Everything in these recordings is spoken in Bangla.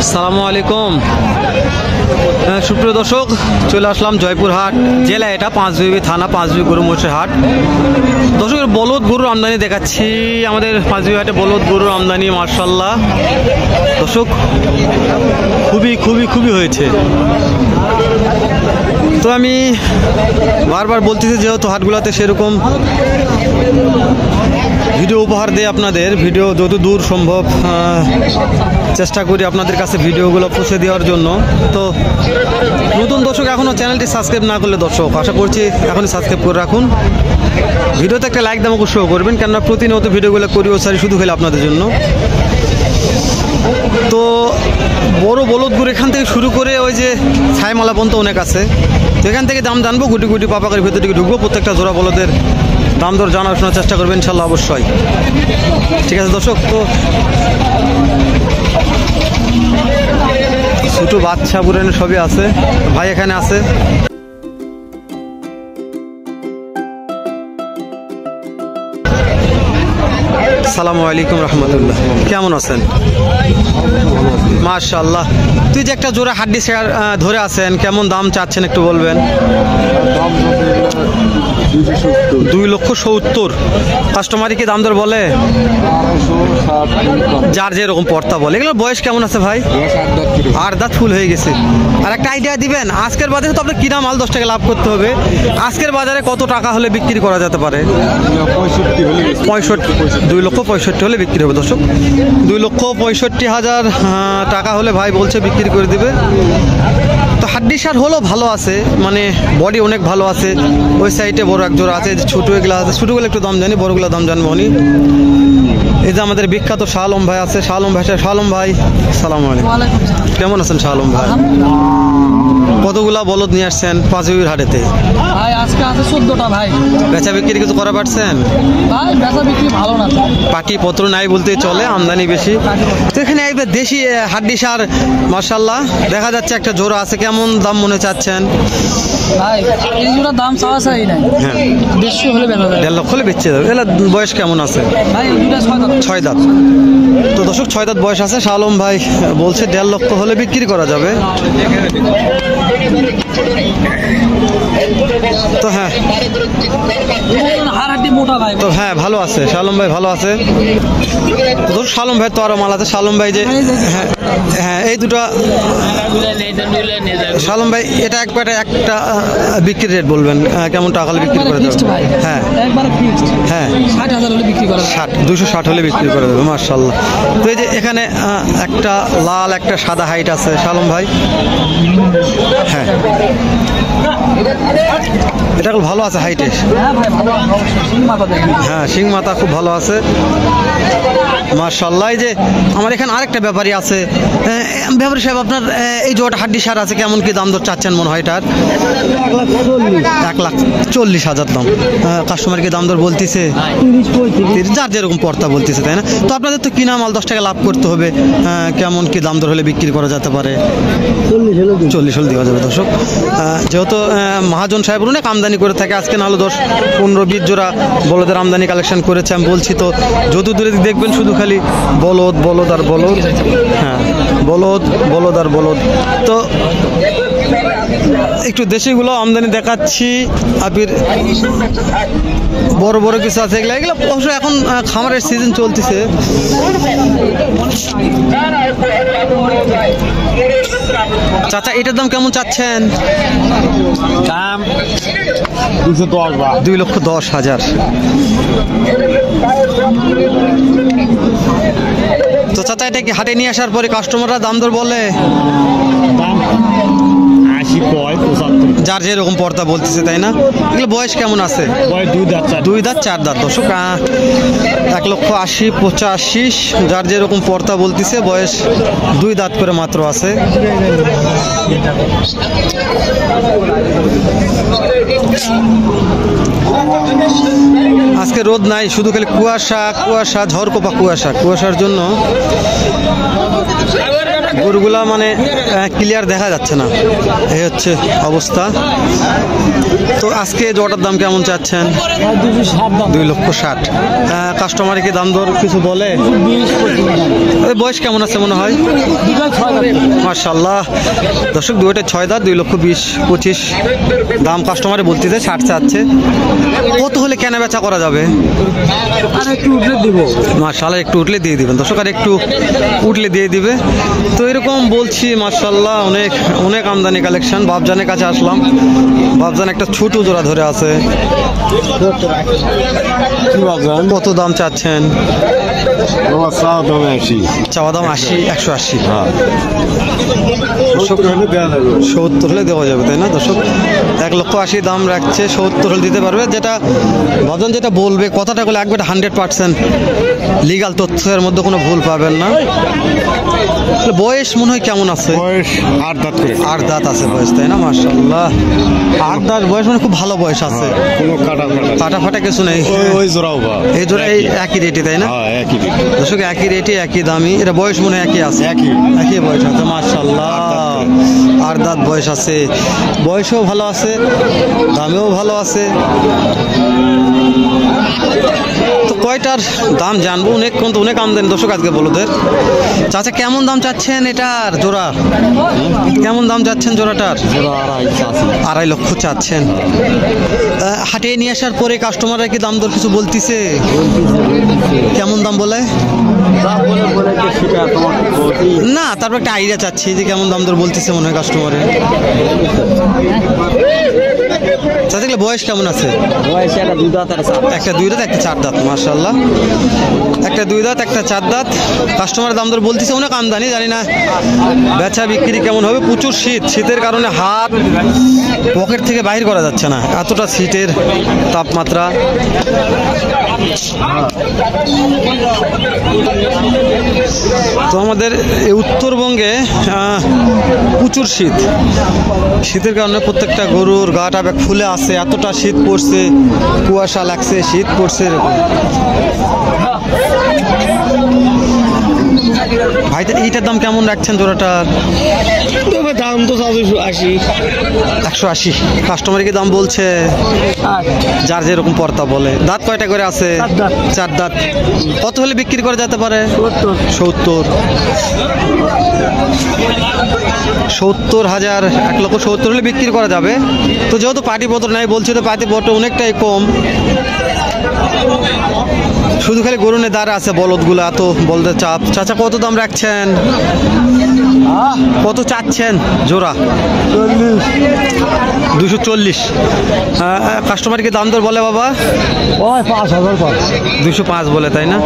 আসসালামু আলাইকুম। সুপ্রিয় দর্শক, চলে আসলাম জয়পুরহাট জেলা, এটা পাঁচবিবি থানা, পাঁচবিবি গরু মোষের হাট। দর্শকের বলদ গরুর আমদানি দেখাচ্ছি। আমাদের পাঁচবিবি হাটে বলদ গরুর আমদানি মাশাআল্লাহ দর্শক খুবই খুবই খুবই হয়েছে। তো আমি বারবার বলতেছি, যেহেতু হাটগুলোতে সেরকম ভিডিও উপহার দেয় আপনাদের, ভিডিও যত দূর সম্ভব চেষ্টা করি আপনাদের কাছে ভিডিওগুলো পৌঁছে দেওয়ার জন্য। তো নতুন দর্শক এখনও চ্যানেলটি সাবস্ক্রাইব না করলে দর্শক আশা করছি এখনই সাবস্ক্রাইব করে রাখুন। ভিডিওতে একটা লাইক দাম অবশ্যই করবেন, কেননা প্রতিনিয়ত ভিডিওগুলো করি ও সারি শুধু খেলে আপনাদের জন্য। তো বড় বলদ গরু এখান থেকে শুরু করে ওই যে ছাইমালা পর্যন্ত অনেক আছে। তো এখান থেকে দাম জানবো, গুটি গুটি পাপাকের ভেতর দিকে ঢুকবো, প্রত্যেকটা জোড়া বলদের দাম দর জানার শোনার চেষ্টা করবেন ইনশাল্লাহ অবশ্যই। ঠিক আছে দর্শক, তো ছোটো বাচ্চা বুড়ানো সবই আছে। ভাই এখানে আছে। আসসালামু আলাইকুম রহমতুল্লাহ, কেমন আছেন? মাশাআল্লাহ। তুই যে একটা জোড়া হাড্ডি শেয়ার ধরে আছেন, কেমন দাম চাচ্ছেন একটু বলবেন? 2,70,000। কাস্টমারই কি দাম দর বলে? যার যেরকম পর্তা বলে। এগুলোর বয়স কেমন আছে ভাই? 8 দাঁত ফুল হয়ে গেছে। আর একটা আইডিয়া দিবেন, আজকের বাজারে তো আপনার কিনা মাল 10 টাকা লাভ করতে হবে, আজকের বাজারে কত টাকা হলে বিক্রি করা যেতে পারে? 2,65,000 হলে বিক্রি হবে দর্শক। 2,65,000 টাকা হলে ভাই বলছে বিক্রি করে দিবে। তো হাড্ডি সার হলো ভালো আছে, মানে বডি অনেক ভালো আছে। ওই সাইডে বড় এক জোড়া আছে, ছোটো এগুলো আছে। ছোটোগুলো একটু দাম জানি, বড়গুলো দাম জানবো উনি। এই যে আমাদের বিখ্যাত শাহ আলম ভাই আছে, শাহ আলম ভাই। শাহ আলম ভাই সালাম আলাইকুম, কেমন আছেন শাহ আলম ভাই? কতগুলা বলদ নিয়ে আসছেন পাঁচবিবির হাটেতে? ভাই আজকে আছে 14টা ভাই। বেচা বিক্রি কিছু করা পারছেন? ভাই বেচা বিক্রি ভালো না, পাটি পত্র নাই বলতে চলে, আমদানি বেশি। তো এখানে এই দেশি হাড্ডি সার মাশাআল্লাহ দেখা যাচ্ছে একটা জোড়া আছে, কেমন দাম মনে চাচ্ছেন? ভাই এই জোড়া দাম চাওয়া চাই নাই। হ্যাঁ, 150 হলে বেচা যাবে। 1.5 লক্ষ হলে বেচে যাবে। এলা বয়স কেমন আছে? ভাই এই দুটো 6 দাঁত। 6 দাঁত। তো দর্শক 6 দাঁত বয়স আছে। শাহ আলম ভাই বলছে 1.5 লক্ষ হলে বিক্রি করা যাবে। তো হ্যাঁ, হাড় মোটা ভাই। তো হ্যাঁ ভালো আছে শাহ আলম ভাই, ভালো আছে। তো শাহ আলম ভাই তো আরো মাল আছে। শাহ আলম ভাই যে হ্যাঁ হ্যাঁ এই দুটো শাহ আলম ভাই, এটা একবারে একটা বিক্রির রেট বলবেন, কেমন টাকা হলে বিক্রি করে দেবে? হ্যাঁ একবারে ফিক্সড। হ্যাঁ 60,000 হলে বিক্রি করা যাবে। 260 হলে বিক্রি করে দেবে মাশাআল্লাহ। তো এই যে এখানে একটা লাল একটা সাদা হাইট আছে শাহ আলম ভাই। হ্যাঁ এটা ভালো আছে হাইটে। হ্যাঁ ভাই ভালো আছে, সিং মাথা দেখেন। হ্যাঁ সিং মাথা খুব ভালো আছে মাশাআল্লাহ। এই যে আমার এখানে আরেকটা ব্যাপারী আছে। ব্যাপারী সাহেব, আপনার এই যে ওটা হাড্ডি সার আছে, কেমন কি দাম দর চাচ্ছেন মনে হয় এটার? 1,40,000 দাম। কাস্টমার কি দাম দর বলতেছে? 30, যার যেরকম পর্তা বলতেছে, তাই না? তো আপনাদের তো কিনা মাল 10 টাকা লাভ করতে হবে, কেমন কি দাম দর হলে বিক্রি করা যেতে পারে? 40 হলে দেওয়া যাবে দর্শক। যেহেতু মহাজন সাহেব অনেক আমদানি করে থাকে, আজকে নাহলে 10-15-20 জোড়া বলদের আমদানি কালেকশন করেছে আমি বলছি। তো যত দূরে দেখবেন শুধু খালি বলদ বলদ আর বলদ। হ্যাঁ বলদ বলদ আর বলদ। তো একটু দেশিগুলো আমদানি দেখাচ্ছি। আপির বড় বড় কিছু আছে, এগুলো এগুলো অবশ্য এখন খামারের সিজন চলতেছে। চাচা এটার দাম কেমন চাচ্ছেন? দাম 2,10,000। তো চাচা এটা কি হাটে নিয়ে আসার পরে কাস্টমাররা দাম দর বলে? দাম 80 কয় 75, যার যেরকম পর্দা বলতেছে, তাই না? এগুলো বয়স কেমন আছে? বয়স 2 দাঁত 4 দাঁত দর্শক। 1,80,85, যার যেরকম পর্দা বলতেছে, বয়স 2 দাঁত করে মাত্র আছে। আজকে রোদ নাই, শুধু খালি কুয়াশা কুয়াশা, ঝড়কোপা কুয়াশা। কুয়াশার জন্য গরুগুলা মানে ক্লিয়ার দেখা যাচ্ছে না, এই হচ্ছে অবস্থা। তো আজকে জোটার দাম কেমন চাচ্ছেন? 2,60,000। কাস্টমারে কি দাম দর কিছু বলে? বয়স কেমন আছে মনে হয়? মাশাআল্লাহ। দর্শক দুইটা 6 দাঁত, 2,20,25 দাম কাস্টমারে বলতেছে, 60 চাচ্ছে। কত হলে কেনা বেচা করা যাবে? আর একটু উঠলে দিব। মাশাআল্লাহ, একটু উঠলে দিয়ে দিবেন দর্শক, আর একটু উঠলে দিয়ে দিবে। তো এরকম বলছি মাশাআল্লাহ, অনেক অনেক আমদানি কালেকশন। বাবজানের কাছে আসলাম, বাবজান একটা ছোট জোড়া ধরে আছে। কত দাম চাচ্ছেন? চাওয়া দাম 80, 180। 70 হলে দেওয়া যাবে, তাই না দর্শক? 1,80,000 দাম রাখছে, 70 হলে দিতে পারবে। যেটা ভাবছেন, যেটা বলবে কথাটা বলে একবার 100% লিগাল তথ্যের মধ্যে কোনো ভুল পাবেন না। বয়স মনে হয় কেমন আছে? বয়স 8 দাঁত করে। 8 দাঁত আছে বয়স, তাই না? মাশাআল্লাহ, 8 দাঁত বয়স মানে খুব ভালো বয়স আছে। কোনো কাটা ফাটা কিছু নেই। ওই জোড়াও বা এই জোড়া এই একই রেটে, তাই না? হ্যাঁ, একই দর্শক একই রেটে একই দামি। এটা বয়স মনে হয় একই আছে, একই বয়স আছে। মাশাআল্লাহ, 8 দাঁত বয়স আছে, বয়সও ভালো আছে, দামেও ভালো আছে। তো কয়টার দাম জানবো, অনেক আমদানি দর্শক আজকে বলদের। চাচা কেমন দাম চাচ্ছেন এটার জোড়া? কেমন দাম চাচ্ছেন জোড়াটার? 2.5 লক্ষ চাচ্ছেন। হাটে নিয়ে আসার পরে কাস্টমাররা কি দাম দর কিছু বলতিছে? কেমন দাম বলে? না, তারপর একটা আইডিয়া চাচ্ছি যে কেমন দাম দর বলতেছে মনে হয় কাস্টমারে। চাচা দেখলে বয়স কেমন আছে? একটা 2 দাঁত আর একটা 2 দাঁত, একটা 4 দাঁত। মাশাআল্লাহ, একটা 2 দাঁত, একটা 4 দাঁত। কাস্টমার দাম দর বলতেছে, অনেক আমদানি, জানি না বেচা বিক্রি কেমন হবে। প্রচুর শীতের কারণে হাত পকেট থেকে বাইর করা যাচ্ছে না, এতটা শীতের তাপমাত্রা। তো আমাদের এই উত্তরবঙ্গে প্রচুর শীতের কারণে প্রত্যেকটা গরুর গাটা ব্যাগ ফুলে আছে, এতটা শীত পড়ছে, কুয়াশা লাগছে, শীত পড়ছে এরকম। ভাই এইটার দাম কেমন রাখছেন জোড়াটার? দাম তো 180। কাস্টমার কি দাম বলছে? যার যেরকম পর্তা বলে। দাঁত কয়টা করে আছে? 4 দাঁত। কত হলে বিক্রি করে যেতে পারে? 70,000, 1,70,000 হলে বিক্রি করা যাবে। তো যেহেতু পার্টি পত্র নাই বলছে, তো পার্টি পত্র অনেকটাই কম। শুধু খালি গরুনে দাঁড়া আছে, বলদগুলো এত বলদের চাপ। চাচা কত দাম রাখছেন? কত চাচ্ছেন জোড়া? 240। কাস্টমার কি দাম দর বলে বাবা? 205 বলে, তাই না?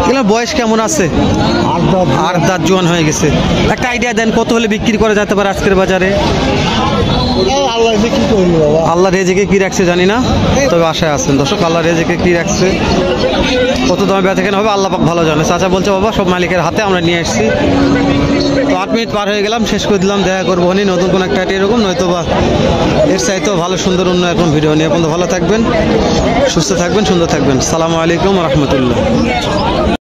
এগুলোর বয়স কেমন আছে? 8 দাঁত জোয়ান হয়ে গেছে। একটা আইডিয়া দেন কত হলে বিক্রি করা যেতে পারে আজকের বাজারে? আল্লাহ রেজেকে কি রাখছে জানি না, তবে আশায় আছেন দর্শক। আল্লাহ রেজেকে কি রাখছে, কত দামে বেচা কেনা হবে আল্লাহ পাক ভালো জানে। চাচা বলছে বাবা সব মালিকের হাতে, আমরা নিয়ে এসেছি। তো 8 মিনিট পার হয়ে গেলাম, শেষ করে দিলাম। দেখা করবো নতুন কোনো একটা এরকম, নয়তো বা এর চাইতেও ভালো সুন্দর অন্য এখন ভিডিও নিয়ে। এখন ভালো থাকবেন, সুস্থ থাকবেন, সুন্দর থাকবেন। আসসালামু আলাইকুম রহমতুল্লাহ।